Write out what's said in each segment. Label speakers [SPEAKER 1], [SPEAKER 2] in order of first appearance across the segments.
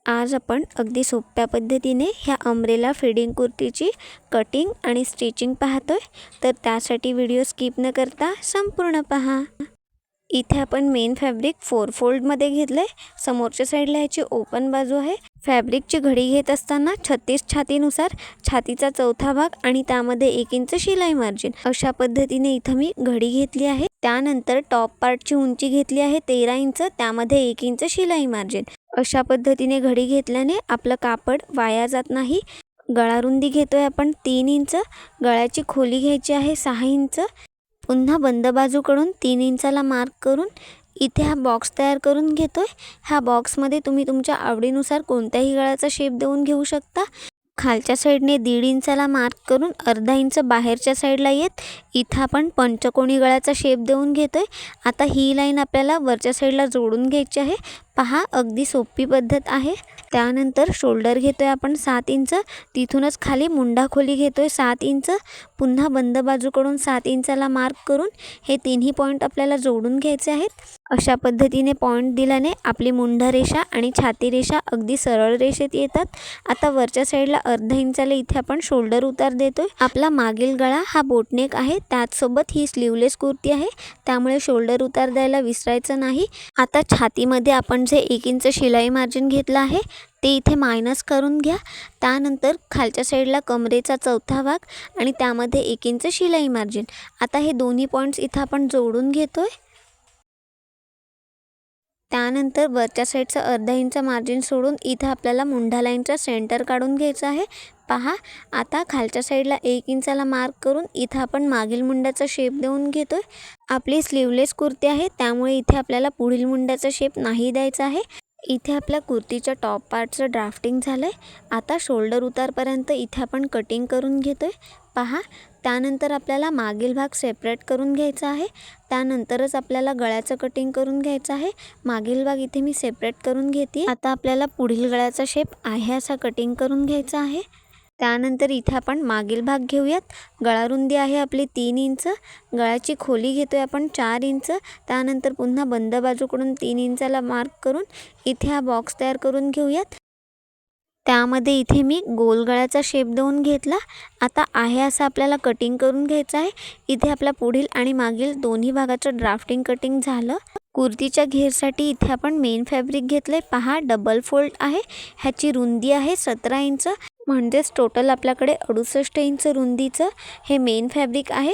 [SPEAKER 1] आज आपण अगदी सोप्या पद्धतीने ह्या अम्ब्रेला फिडिंग कुर्तीची कटिंग आणि स्टिचिंग पाहतोय, तर त्यासाठी व्हिडिओ स्किप न करता संपूर्ण पहा। इथे आपण मेन फॅब्रिक 4 फोल्डमध्ये घेतले। समोरच्या साईडला ह्याची ओपन बाजू आहे। फॅब्रिकची घडी घेत असताना 36 छातीनुसार छातीचा चौथा भाग आणि त्यामध्ये 1 इंच शिलाई मार्जिन अशा पद्धतीने इथे मी घडी घेतली आहे। त्यानंतर टॉप पार्टची उंची घेतली आहे 13 इंच, त्यामध्ये 1 इंच शिलाई मार्जिन अशा पद्धतीने घडी घेतल्याने आपलं कापड वाया जात नाही। गळा रुंदी घेतोय आपण 3 इंच, गळ्याची खोली घ्यायची आहे 6 इंच। पुन्हा बंद बाजूकडून 3 इंचाला मार्क करून इथे हा बॉक्स तयार करून घेतोय। ह्या बॉक्समध्ये तुम्ही तुमच्या आवडीनुसार कोणत्याही गळ्याचा शेप देऊन घेऊ शकता। खालच्या साईडने 1.5 इंचाला मार्क करून अर्धा इंच बाहेरच्या साईडला येत इथे आपण पंचकोनी गळ्याचा शेप देऊन घेतोय। आता ही लाईन आपल्याला वरच्या साईडला जोडून घ्यायची आहे। पहा, अगदी सोपी पद्धत आहे। त्यानंतर शोल्डर घेतोय आपण 7 इंच, तिथूनच खाली मुंडा खोली घेतोय 7 इंच। पुन्हा बंद बाजूकडून 7 इंचाला मार्क करून हे तिन्ही पॉइंट आपल्याला जोडून घ्यायचे आहेत। अशा पद्धतीने पॉइंट दिल्याने आपली मुंडा रेषा आणि छाती रेषा अगदी सरळ रेषेत येतात। आता वरच्या साईडला अर्धा इंचाला इथे आपण शोल्डर उतार देतोय। आपला मागील गळा हा बोटनेक आहे, त्याचसोबत ही स्लीवलेस कुर्ती आहे, त्यामुळे शोल्डर उतार द्यायला विसरायचं नाही। आता छातीमध्ये आपण जे 1 इंच शिलाई मार्जिन घेतलं आहे ते इथे मायनस करून घ्या। त्यानंतर खालच्या साईडला कमरेचा चौथा भाग आणि त्यामध्ये 1 इंच शिलाई मार्जिन। आता हे दोन्ही पॉइंट्स इथे आपण जोडून घेतोय। त्यानंतर वरच्या साईडचा अर्धा इंच मार्जिन सोडून इथे आपल्याला मुंडा लाईनचा सेंटर काढून घ्यायचा आहे। पहा, आता खालच्या साईडला 1 इंचाला मार्क करून इथे आपण मागील मुंड्याचा शेप देऊन घेतोय। आपली स्लीवलेस कुर्ती आहे, त्यामुळे इथे आपल्याला पुढील मुंड्याचा शेप नाही द्यायचा आहे। इथे आपल्या कुर्तीच्या टॉप पार्टचं ड्राफ्टिंग झालंय। आता शोल्डर उतारपर्यंत इथे आपण कटिंग करून घेतोय। पहा, त्यानंतर आपल्याला मागील भाग सेपरेट करून घ्यायचा आहे। त्यानंतरच आपल्याला गळ्याचं कटिंग करून घ्यायचं आहे। मागील भाग इथे मी सेपरेट करून घेते। आता आपल्याला पुढील गळ्याचा शेप आहे असा कटिंग करून घ्यायचा आहे। त्यानंतर इथे आपण मागील भाग घेऊयात। गळा रुंदी आहे आपली 3 इंच, गळ्याची खोली घेतोय आपण 4 इंच। त्यानंतर पुन्हा बंद बाजूकडून 3 इंचाला मार्क करून इथे हा बॉक्स तयार करून घेऊयात। त्यामध्ये इथे मी गोल गळ्याचा शेप देऊन घेतला। आता आहे असं आपल्याला कटिंग करून घ्यायचं आहे। इथे आपल्या पुढील आणि मागील दोन्ही भागाचं ड्राफ्टिंग कटिंग झालं। कुर्तीच्या घेरसाठी इथे आपण मेन फॅब्रिक घेतलंय। पहा, डबल फोल्ड आहे, ह्याची रुंदी आहे 17 इंच, म्हणजेच टोटल आपल्याकडे 68 इंच रुंदीचं हे मेन फॅब्रिक आहे।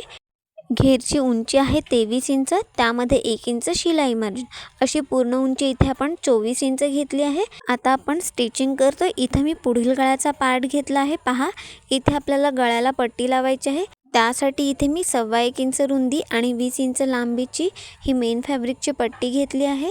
[SPEAKER 1] घेरची उंची आहे 23 इंच, त्यामध्ये 1 इंच शिलाई मार्जिन अशी पूर्ण उंची इथे आपण 24 इंच घेतली आहे। आता आपण स्टिचिंग करतोय। इथे मी पुढील गळ्याचा पार्ट घेतला आहे। पहा, इथे आपल्याला गळ्याला पट्टी लावायची आहे। त्यासाठी इथे मी 1.25 इंच रुंदी आणि 20 इंच लांबीची ही मेन फॅब्रिकची पट्टी घेतली आहे।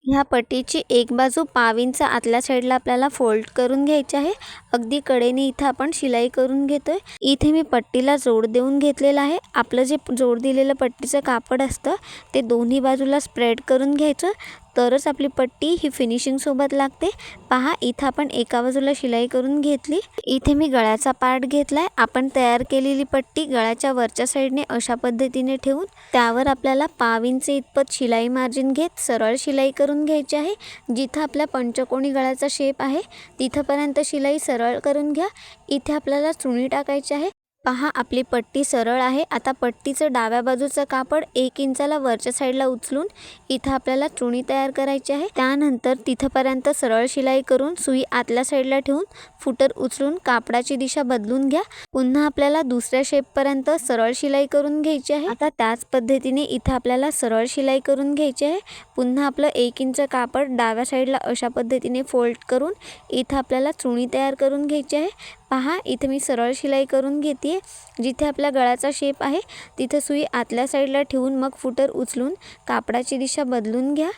[SPEAKER 1] ह्या पट्टीची एक बाजू 1/2 इंच आतल्या साईडला आपल्याला फोल्ड करून घ्यायची आहे। अगदी कडेने इथे आपण शिलाई करून घेतोय। इथे मी पट्टीला जोड देऊन घेतलेला आहे। आपलं जे जोड दिलेलं पट्टीचं कापड असतं ते दोन्ही बाजूला स्प्रेड करून घ्यायचं, तरच आपली पट्टी ही फिनिशिंग सोबत लागते। पहा, इथे आपण एका बाजूला शिलाई करून घेतली। इथे मी गळ्याचा पार्ट घेतलाय। आपण तयार केलेली पट्टी गळ्याच्या वरच्या साईडने अशा पद्धतीने ठेवून त्यावर आपल्याला 1/2 इंच इतपत शिलाई मार्जिन घेत सरळ शिलाई करून घ्यायची आहे। जिथे आपल्या पंचकोनी गळ्याचा शेप आहे तिथपर्यंत शिलाई सरळ करून घ्या। इथे आपल्याला चुणी टाकायची आहे। पहा, आपली पट्टी सरळ आहे। आता पट्टीचं डाव्या बाजूचं कापड 1 इंचाला वरच्या साईडला उचलून इथे आपल्याला चुणी तयार करायची आहे। त्यानंतर तिथपर्यंत सरळ शिलाई करून सुई आतल्या साईडला ठेवून फुटर उचलून कापडाची दिशा बदलून घ्या। पुन्हा आपल्याला दुसऱ्या शेपपर्यंत सरळ शिलाई करून घ्यायची आहे। आता त्याच पद्धतीने इथे आपल्याला सरळ शिलाई करून घ्यायची आहे। पुन्हा आपलं 1 इंच कापड डाव्या साईडला अशा पद्धतीने फोल्ड करून इथे आपल्याला चुणी तयार करून घ्यायची आहे। पहा, इथे मी सरळ शिलाई करून घेते। जिथे आपल्या गळ्याचा शेप आहे तिथे सुई आतल्या साईडला ठेवून मग फुटर उचलून कापडाची दिशा बदलून घ्या।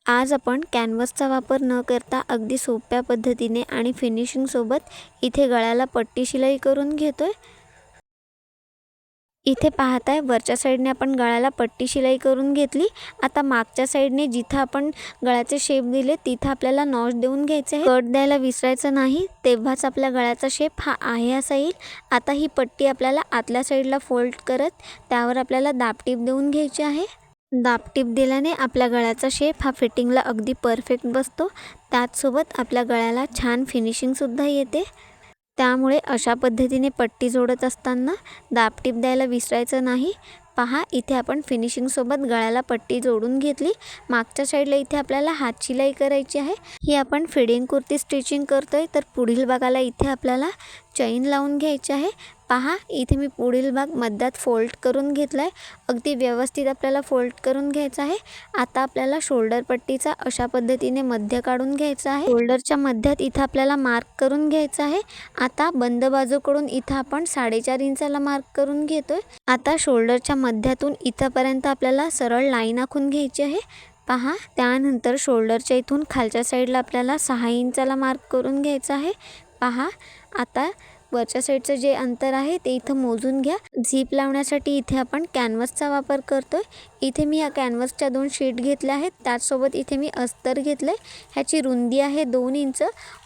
[SPEAKER 1] आज आपण कॅनव्हासचा वापर न करता अगदी सोप्या पद्धतीने आणि फिनिशिंग सोबत इथे गळ्याला पट्टी शिलाई करून घेतोय। इथे पाहताय वरच्या साईडने आपण गळ्याला पट्टी शिलाई करून घेतली। आता मागच्या साईडने जिथे आपण गळ्याचे शेप दिले तिथे आपल्याला नॉच देऊन घ्यायचे आहे। कट द्यायला विसरायचं नाही, तेव्हाच आपल्या गळ्याचा शेप हा आहे असा येईल। आता ही पट्टी आपल्याला आतल्या साईडला फोल्ड करत त्यावर आपल्याला दाबटीप देऊन घ्यायची आहे। दाबटीप दिल्याने आपल्या गळ्याचा शेप हा फिटिंगला अगदी परफेक्ट बसतो. त्याचसोबत आपल्या गळ्याला छान फिनिशिंगसुद्धा येते. त्यामुळे अशा पद्धतीने पट्टी जोडत असताना दाबटीप द्यायला विसरायचं नाही. पहा, इथे आपण फिनिशिंगसोबत गळ्याला पट्टी जोडून घेतली. मागच्या साईडला इथे आपल्याला हात शिलाई करायची आहे. ही आपण फिडिंग कुर्ती स्टिचिंग करतोय, तर पुढील भागाला इथे आपल्याला चैन लावून घ्यायची आहे. पहा, इथे मी पुढील भाग मध्यात फोल्ड करून घेतला आहे. अगदी व्यवस्थित आपल्याला फोल्ड करून घ्यायचा आहे. आता आपल्याला शोल्डर पट्टीचा अशा पद्धतीने मध्य काढून घ्यायचा आहे. शोल्डरच्या मध्यात इथं आपल्याला मार्क करून घ्यायचा आहे. आता बंद बाजूकडून इथं आपण 4.5 इंचाला मार्क करून घेतोय. आता शोल्डरच्या मध्यातून इथंपर्यंत आपल्याला सरळ लाईन आखून घ्यायची आहे. पहा, त्यानंतर शोल्डरच्या इथून खालच्या साईडला आपल्याला 6 इंचाला मार्क करून घ्यायचा आहे. पहा, आता वरच्या साईडचं जे अंतर आहे ते इथं मोजून घ्या. झीप लावण्यासाठी इथे आपण कॅनव्हसचा वापर करतोय. इथे मी या कॅनव्हसच्या 2 शीट घेतल्या आहेत. त्याचसोबत इथे मी अस्तर घेतलं आहे. ह्याची रुंदी आहे 2 इंच,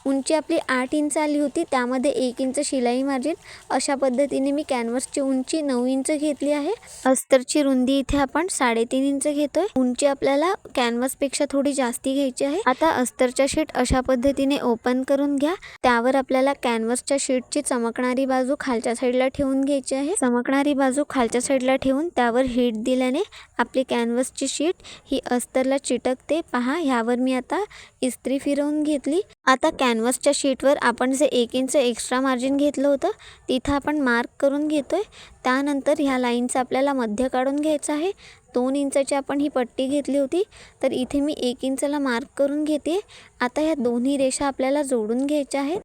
[SPEAKER 1] उंची आपली 8 इंच आली होती. त्यामध्ये 1 इंच शिलाई मार्जिन. अशा पद्धतीने मी कॅनव्हसची उंची 9 इंच घेतली आहे. अस्तरची रुंदी इथे आपण 3.5 इंच घेतोय. उंची आपल्याला कॅनव्हसपेक्षा थोडी जास्ती घ्यायची आहे. आता अस्तरच्या शीट अशा पद्धतीने ओपन करून घ्या. त्यावर आपल्याला कॅनव्हसच्या शीटची चमकणारी बाजू खालच्या साईडला ठेवून घ्यायची आहे. चमकणारी बाजू खालच्या साईडला ठेवून त्यावर हीट दिल्याने आपली कॅनव्हसची शीट ही अस्तरला चिटकते. पहा, ह्यावर मी आता इस्त्री फिरवून घेतली. आता कॅनव्हसच्या शीटवर आपण जे 1 इंच एक्स्ट्रा मार्जिन घेतलं होतं तिथं आपण मार्क करून घेतोय. त्यानंतर ह्या लाईनचं आपल्याला मध्य काढून घ्यायचं आहे. 2 इंचाची आपण ही पट्टी घेतली होती, तर इथे मी 1 इंचला मार्क करून घेते. आता ह्या दोन्ही रेषा आपल्याला जोडून घ्यायच्या आहेत.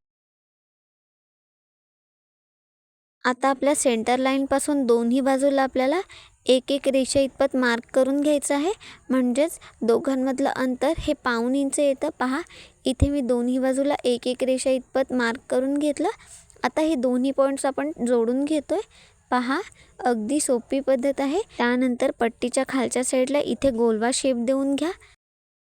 [SPEAKER 1] आता आपल्या सेंटर लाईनपासून दोन्ही बाजूला आपल्याला 1-1 रेषा इतपत मार्क करून घ्यायचं आहे. म्हणजेच दोघांमधलं अंतर हे 1.5 इंच येतं. पहा, इथे मी दोन्ही बाजूला 1-1 रेषा इतपत मार्क करून घेतलं. आता हे दोन्ही पॉईंट्स आपण जोडून घेतोय. पहा, अगदी सोपी पद्धत आहे. त्यानंतर पट्टीच्या खालच्या साईडला इथे गोलवा शेप देऊन घ्या.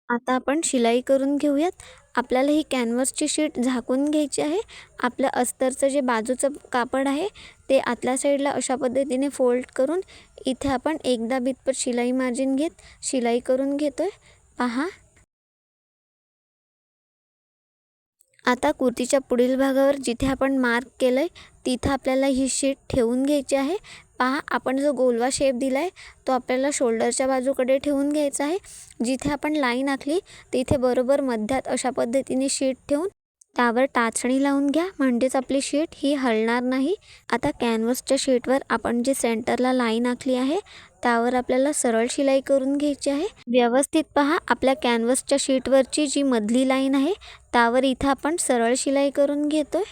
[SPEAKER 1] आता आपण शिलाई करून घेऊयात. आपल्याला ही कॅनव्हसची शीट झाकून घ्यायची आहे. आपलं अस्तरचं जे बाजूचं कापड आहे ते आतल्या साईडला अशा पद्धतीने फोल्ड करून इथे आपण एकदा बितपत शिलाई मार्जिन घेत शिलाई करून घेतोय. पहा, आता कुर्तीच्या पुढील भागावर जिथे आपण मार्क केलं आहे तिथं आपल्याला ही शीट ठेवून घ्यायची आहे. पहा, आपण जो गोलवा शेप दिला आहे तो आपल्याला शोल्डरच्या बाजूकडे ठेवून घ्यायचा आहे. जिथे आपण लाईन आखली तिथे बरोबर मध्यात अशा पद्धतीने शीट ठेवून त्यावर टाचणी लावून घ्या. म्हणजेच आपली शीट ही हलणार नाही. आता कॅनव्हसच्या शीटवर आपण जे सेंटरला लाईन आखली आहे त्यावर आपल्याला सरळ शिलाई करून घ्यायची आहे. व्यवस्थित पहा, आपल्या कॅनव्हसच्या शीटवरची जी मधली लाईन आहे त्यावर इथं आपण सरळ शिलाई करून घेतोय.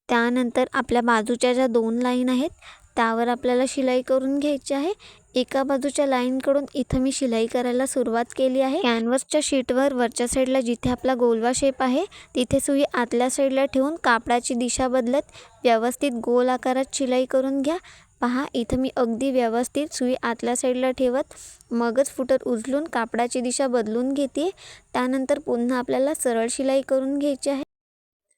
[SPEAKER 1] त्यानंतर आपल्या बाजूच्या ज्या 2 लाईन आहेत त्यावर आपल्याला शिलाई करून घ्यायची आहे. एका बाजूच्या लाईनकडून इथं मी शिलाई करायला सुरुवात केली आहे. कॅनव्हसच्या शीटवर वरच्या साईडला जिथे आपला गोलवा शेप आहे तिथे सुई आतल्या साईडला ठेवून कापडाची दिशा बदलत व्यवस्थित गोल आकारात शिलाई करून घ्या. पहा, इथं मी अगदी व्यवस्थित सुई आतल्या साईडला ठेवत मगच फुटर उचलून कापडाची दिशा बदलून घेते. त्यानंतर पुन्हा आपल्याला सरळ शिलाई करून घ्यायची आहे.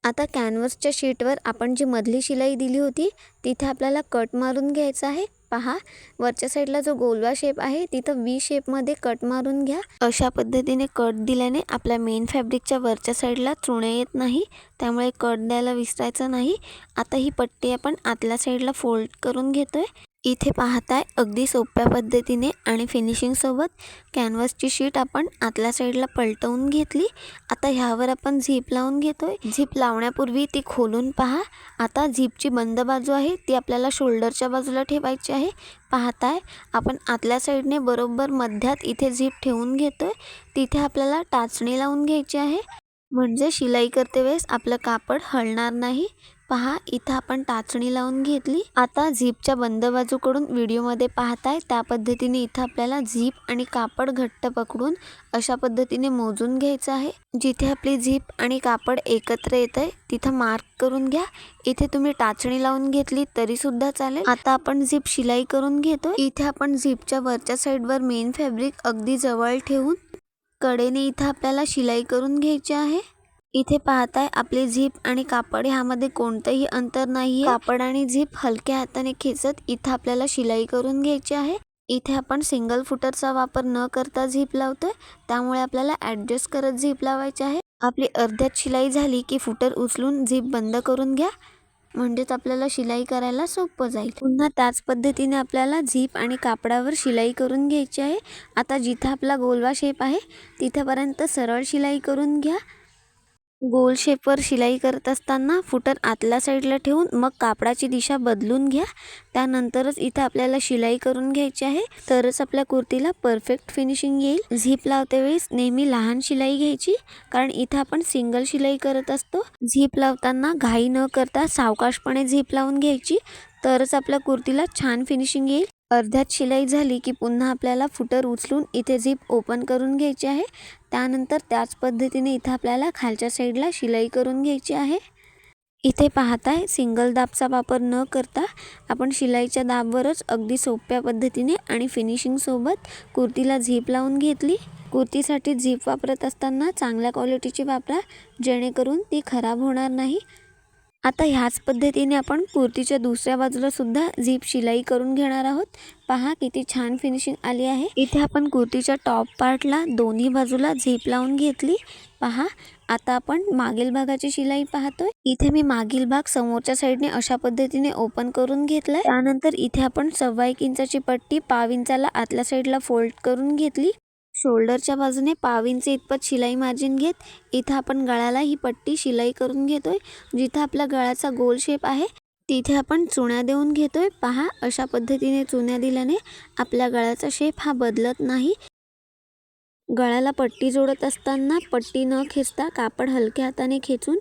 [SPEAKER 1] आता कॅनव्हसच्या शीटवर आपण जी मधली शिलाई दिली होती तिथे आपल्याला कट मारून घ्यायचा आहे. पहा, वरच्या साईडला जो गोलवा शेप आहे तिथं V शेपमध्ये कट मारून घ्या. अशा पद्धतीने कट दिल्याने आपल्या मेन फॅब्रिकच्या वरच्या साईडला चुण्या येत नाही. त्यामुळे कट द्यायला विसरायचं नाही. आता ही पट्टी आपण आतल्या साईडला फोल्ड करून घेतोय. इथे पाहताय अगदी सोप्या पद्धतीने आणि फिनिशिंगसोबत कॅनव्हसची शीट आपण आतल्या साईडला पलटवून घेतली. आता ह्यावर आपण झीप लावून घेतोय. झीप लावण्यापूर्वी ती खोलून पहा. आता झीपची बंद बाजू आहे ती आपल्याला शोल्डरच्या बाजूला ठेवायची आहे. पाहताय, आपण आतल्या साईडने बरोबर मध्यात इथे झीप ठेवून घेतोय. तिथे आपल्याला टाचणी लावून घ्यायची आहे. म्हणजे शिलाई करते वेळेस आपलं कापड हलणार नाही. पहा, इथं आपण टाचणी लावून घेतली. आता झीपच्या बंद बाजूकडून व्हिडिओमध्ये पाहताय त्या पद्धतीने इथं आपल्याला झीप आणि कापड घट्ट पकडून अशा पद्धतीने मोजून घ्यायचं आहे. जिथे आपली झीप आणि कापड एकत्र येत आहे तिथं मार्क करून घ्या. इथे तुम्ही टाचणी लावून घेतली तरी सुद्धा चालेल. आता आपण झीप शिलाई करून घेतो. इथे आपण झीपच्या वरच्या साईडवर मेन फॅब्रिक अगदी जवळ ठेवून कडेने इथं आपल्याला शिलाई करून घ्यायची आहे. इथे पाहताय आपली झीप आणि कापड ह्यामध्ये कोणतंही अंतर नाहीये. कापड आणि झीप हलक्या हाताने खेचत इथं आपल्याला शिलाई करून घ्यायची आहे. इथे आपण सिंगल फुटरचा वापर न करता झीप लावतोय, त्यामुळे आपल्याला ॲडजस्ट करत झीप लावायची आहे. आपली अर्ध्यात शिलाई झाली की फुटर उचलून झीप बंद करून घ्या, म्हणजेच आपल्याला शिलाई करायला सोपं जाईल. पुन्हा त्याच पद्धतीने आपल्याला झीप आणि कापडावर शिलाई करून घ्यायची आहे. आता जिथं आपला गोलवा शेप आहे तिथंपर्यंत सरळ शिलाई करून घ्या. गोल शेपवर शिलाई करत असताना फुटर आतल्या साईडला ठेवून मग कापडाची दिशा बदलून घ्या. त्यानंतरच इथं आपल्याला शिलाई करून घ्यायची आहे, तरच आपल्या कुर्तीला परफेक्ट फिनिशिंग येईल. झीप लावते वेळेस नेहमी लहान शिलाई घ्यायची, कारण इथं आपण सिंगल शिलाई करत असतो. झीप लावताना घाई न करता सावकाशपणे झीप लावून घ्यायची, तरच आपल्या कुर्तीला छान फिनिशिंग येईल. अर्ध्यात शिलाई झाली की पुन्हा आपल्याला फुटर उचलून इथे झीप ओपन करून घ्यायची आहे. त्यानंतर त्याच पद्धतीने इथं आपल्याला खालच्या साईडला शिलाई करून घ्यायची आहे. इथे पाहताय सिंगल दाबचा वापर न करता आपण शिलाईच्या दाबवरच अगदी सोप्या पद्धतीने आणि फिनिशिंगसोबत कुर्तीला झीप लावून घेतली. कुर्तीसाठी झीप वापरत असताना चांगल्या क्वालिटीची वापरा, जेणेकरून ती खराब होणार नाही. आता ह्याच पद्धतीने आपण कुर्तीच्या दुसऱ्या बाजूला सुद्धा झीप शिलाई करून घेणार आहोत. पहा किती छान फिनिशिंग आली आहे. इथे आपण कुर्तीच्या टॉप पार्टला दोन्ही बाजूला झीप लावून घेतली. पहा आता आपण मागील भागाची शिलाई पाहतोय. इथे मी मागील भाग समोरच्या साईडने अशा पद्धतीने ओपन करून घेतलाय. त्यानंतर इथे आपण 1.25 इंचाची पट्टी पाव इंचाला आतल्या साईडला फोल्ड करून घेतली. शोल्डरच्या बाजूने पाव इंच इतपत शिलाई मार्जिन घेत इथं आपण गळ्याला ही पट्टी शिलाई करून घेतोय. जिथं आपल्या गळ्याचा गोल शेप आहे तिथे आपण चुण्या देऊन घेतोय. पहा अशा पद्धतीने चुण्या दिल्याने आपल्या गळ्याचा शेप हा बदलत नाही. गळ्याला पट्टी जोडत असताना पट्टी न खेचता कापड हलक्या हाताने खेचून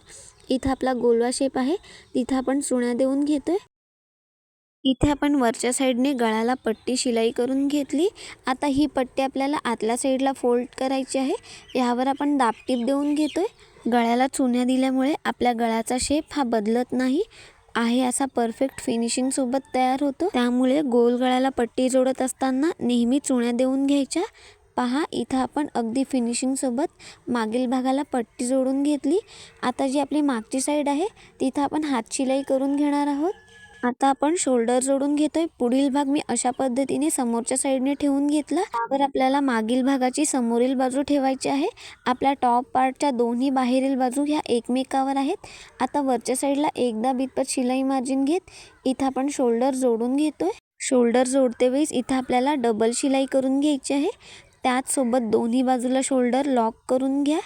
[SPEAKER 1] इथं आपला गोलवा शेप आहे तिथं आपण चुण्या देऊन घेतोय. इथे आपण वरच्या साईडने गळ्याला पट्टी शिलाई करून घेतली. आता ही पट्टी आपल्याला आतल्या साईडला फोल्ड करायची आहे. यावर आपण दाबटीप देऊन घेतोय. गळ्याला चुन्या दिल्यामुळे आपल्या गळ्याचा शेप हा बदलत नाही आहे, असा परफेक्ट फिनिशिंग सोबत तयार होतो. त्यामुळे गोल गळ्याला पट्टी जोडत असताना नेहमी चुन्या देऊन घ्यायच्या. पहा इथं आपण अगदी फिनिशिंग सोबत मागील भागाला पट्टी जोडून घेतली. आता जी आपली मागची साईड आहे तिथं आपण हात शिलाई करून घेणार आहोत. आता आपण शोल्डर जोडून घेतोय. पुढील भाग मी अशा पद्धतीने समोरच्या साईडने ठेवून घेतला. त्यावर आपल्याला मागील भागाची समोरील बाजू ठेवायची आहे. आपल्या टॉप पार्टच्या दोन्ही बाहेरील बाजू ह्या एकमेकावर आहेत. आता वरच्या साईडला एकदा बितपत शिलाई मार्जिन घेत इथं आपण शोल्डर जोडून घेतोय. शोल्डर जोडते वेळेस इथं आपल्याला डबल शिलाई करून घ्यायची आहे. त्याचसोबत दोन्ही बाजूला शोल्डर लॉक करून घ्या.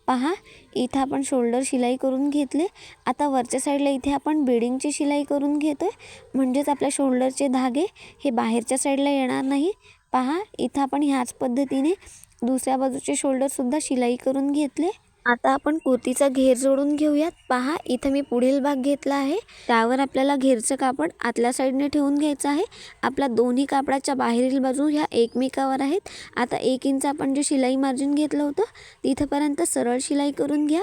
[SPEAKER 1] पहा इथं आपण शोल्डर शिलाई करून घेतले. आता वरच्या साईडला इथे आपण बिडिंगची शिलाई करून घेतोय, म्हणजेच आपल्या शोल्डरचे धागे हे बाहेरच्या साईडला येणार नाही. पहा इथं आपण ह्याच पद्धतीने दुसऱ्या बाजूचे शोल्डरसुद्धा शिलाई करून घेतले. आता आपण कुर्तीचा घेर जोडून घेऊयात. पहा इथं मी पुढील भाग घेतला आहे. त्यावर आपल्याला घेरचं कापड आतल्या साईडने ठेवून घ्यायचं आहे. आपल्या दोन्ही कापडाच्या बाहेरील बाजू ह्या एकमेकावर आहेत. आता 1 इंच आपण जे शिलाई मार्जिन घेतलं होतं तिथंपर्यंत सरळ शिलाई करून घ्या.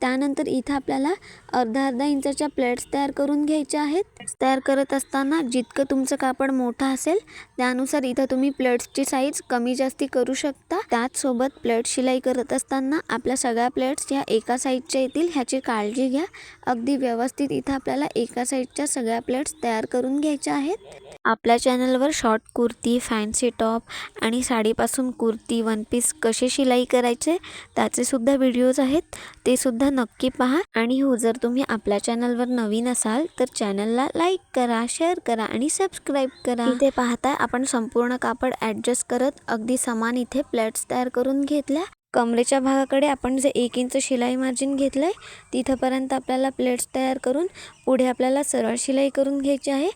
[SPEAKER 1] त्यानंतर इथं आपल्याला अर्धा इंचाच्या प्लेट्स तयार करून घ्यायच्या आहेत. तयार करत असताना जितकं तुमचं कापड मोठं असेल त्यानुसार इथं तुम्ही प्लेट्सची साईज कमी जास्ती करू शकता. त्याचसोबत प्लेट शिलाई करत असताना आपल्या सगळ्या प्लेट्स ह्या एका साईजच्या येतील ह्याची काळजी घ्या. अगदी व्यवस्थित इथं आपल्याला एका साईजच्या सगळ्या प्लेट्स तयार करून घ्यायच्या आहेत. आपल्या चॅनलवर शॉर्ट कुर्ती, फॅन्सी टॉप आणि साडीपासून कुर्ती, वन पीस कसे शिलाई करायचे त्याचे सुद्धा व्हिडिओज आहेत, ते सुद्धा नक्की पहा. आणि हो, जर तुम्ही आपल्या चॅनलवर नवीन असाल तर चॅनलला लाईक करा, शेअर करा आणि सबस्क्राईब करा. इथे पाहताय आपण संपूर्ण कापड ॲडजस्ट करत अगदी समान इथे प्लेट्स तयार करून घेतल्या. कमरेच्या भागाकडे आपण जे 1 इंच शिलाई मार्जिन घेतलंय तिथंपर्यंत आपल्याला प्लेट्स तयार करून पुढे आपल्याला सरळ शिलाई करून घ्यायची आहे.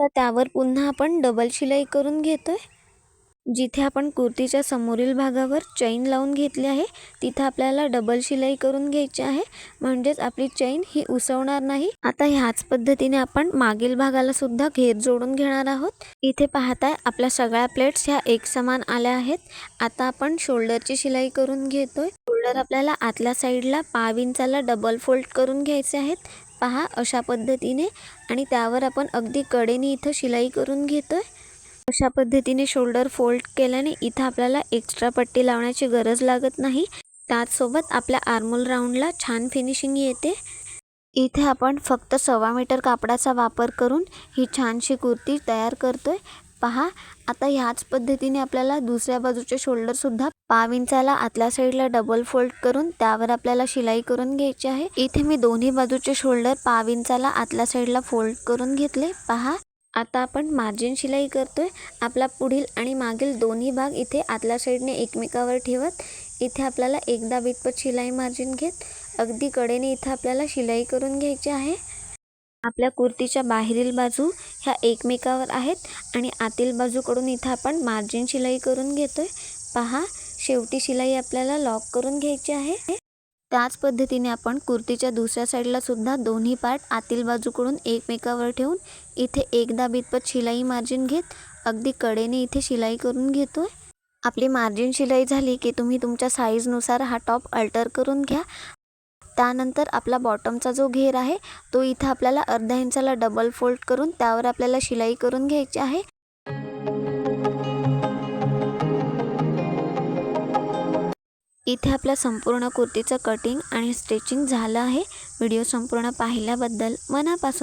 [SPEAKER 1] तर त्यावर पुन्हा आपण डबल शिलाई करून घेतोय. जिथे आपण कुर्तीच्या समोरील भागावर चैन लावून घेतली आहे तिथं आपल्याला डबल शिलाई करून घ्यायची आहे, म्हणजेच आपली चैन ही उसवणार नाही. आता ह्याच पद्धतीने आपण मागील भागाला सुद्धा घेर जोडून घेणार आहोत. इथे पाहताय आपल्या सगळ्या प्लेट्स ह्या एक समान आल्या आहेत. आता आपण शोल्डरची शिलाई करून घेतोय. शोल्डर आपल्याला आतल्या साईडला पाव इंचाला डबल फोल्ड करून घ्यायचे आहेत. पहा अशा पद्धतीने, आणि त्यावर आपण अगदी कडेने इथं शिलाई करून घेतोय. अशा पद्धतीने शोल्डर फोल्ड केल्याने इथं आपल्याला एक्स्ट्रा पट्टी लावण्याची गरज लागत नाही. त्याचसोबत आपल्या आर्महोल राऊंडला छान फिनिशिंग येते. इथे आपण फक्त 1.25 मीटर कापडाचा वापर करून ही छानशी कुर्ती तयार करतोय. पहा आता ह्याच पद्धतीने आपल्याला दुसऱ्या बाजूचे शोल्डरसुद्धा पाव इंचाला आतल्या साईडला डबल फोल्ड करून त्यावर आपल्याला शिलाई करून घ्यायची आहे। इथे मी दोन्ही बाजूचे शोल्डर पाव इंचाला आतल्या साईडला फोल्ड करून घेतले। पहा आता आपण मार्जिन शिलाई करतोय। आपला पुढील आणि मागील दोन्ही भाग इथे आतल्या साईडने एकमेकावर ठेवत इथे आपल्याला एकदा बिटपट शिलाई मार्जिन घेत अगदी कडेने इथे आपल्याला शिलाई करून घ्यायची आहे। आपल्या कुर्तीच्या बाहेरील बाजू ह्या एकमेकावर आहेत आणि आतील बाजूकडून इथे आपण मार्जिन शिलाई करून घेतोय। पहा शेवटी शिलाई आपल्याला लॉक करून घ्यायची आहे। त्याच पद्धतीने आपण कुर्तीच्या दुसऱ्या साईडला सुद्धा दोन्ही पार्ट आतील बाजूकडून एकमेकावर ठेवून इथे एकदा बिटपट शिलाई मार्जिन घेत अगदी कडेने इथे शिलाई करून घेतोय। आपली मार्जिन शिलाई झाली की तुम्ही तुमच्या साईजनुसार हा टॉप अल्टर करून घ्या। त्यानंतर आपला बॉटमचा जो घेर आहे तो इथे आपल्याला अर्धा इंचाला डबल फोल्ड करून त्यावर आपल्याला शिलाई करून घ्यायची आहे। इथे आपल्या संपूर्ण कुर्तीचं कटिंग आणि स्टिचिंग झालं आहे। व्हिडिओ संपूर्ण पाहिल्याबद्दल मनापासून